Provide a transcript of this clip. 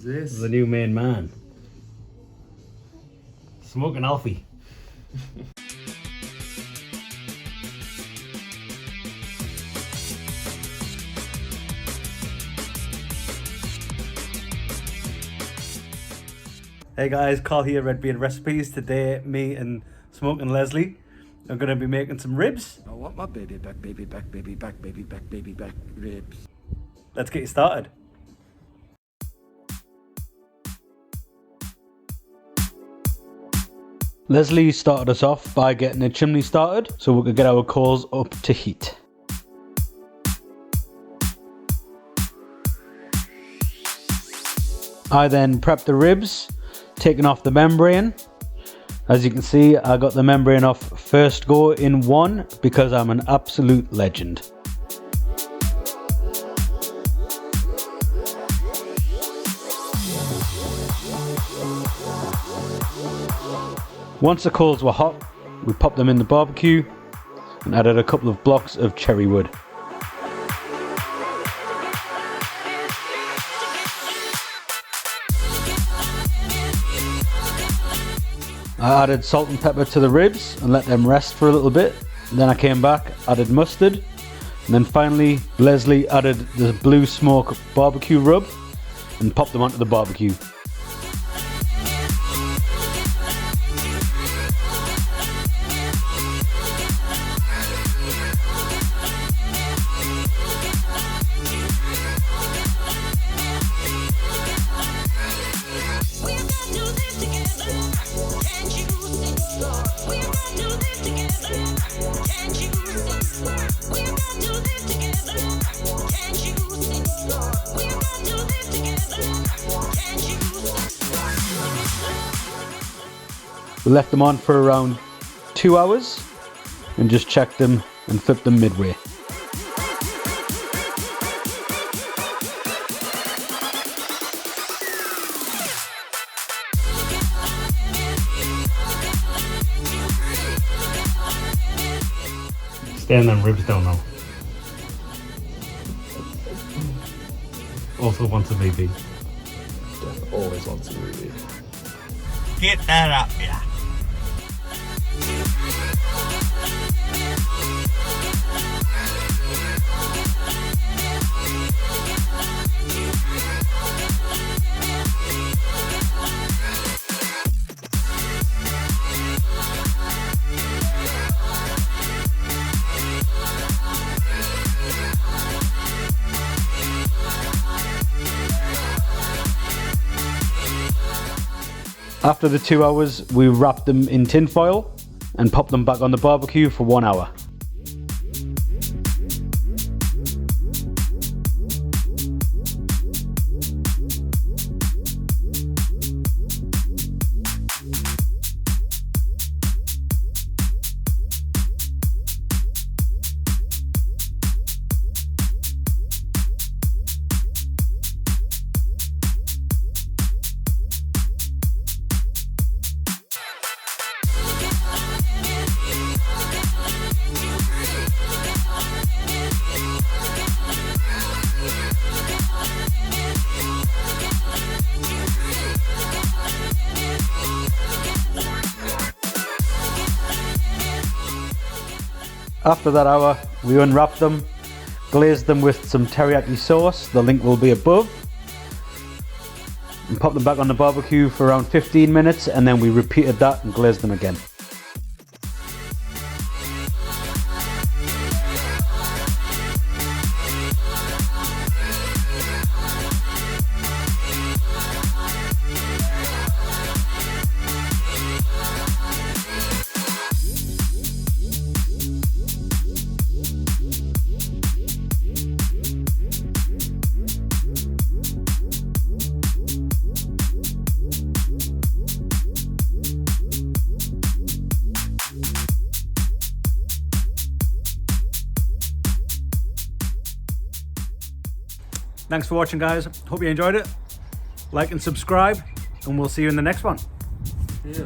Who's this? The new main man. Smoking Alfie. Hey guys, Carl here, Red Beard Recipes. Today, me and Smoking Leslie are going to be making some ribs. I want my baby back, baby back, baby back, baby back, baby back ribs. Let's get you started. Leslie started us off by getting a chimney started so we could get our coals up to heat. I then prepped the ribs, taking off the membrane. As you can see, I got the membrane off first go in one because I'm an absolute legend. Once the coals were hot, we popped them in the barbecue and added a couple of blocks of cherry wood. I added salt and pepper to the ribs and let them rest for a little bit. Then I came back, added mustard, and then finally Leslie added the blue smoke barbecue rub and popped them onto the barbecue. We left them on for around 2 hours and just checked them and flipped them midway. Stand them ribs down now. Also wants a VB. Always wants to read. Get that up, yeah. After the 2 hours, we wrapped them in tin foil and popped them back on the barbecue for 1 hour. After that hour, we unwrapped them, glazed them with some teriyaki sauce, the link will be above, and popped them back on the barbecue for around 15 minutes, and then we repeated that and glazed them again. Thanks for watching, guys. Hope you enjoyed it. Like and subscribe, and we'll see you in the next one. Yeah.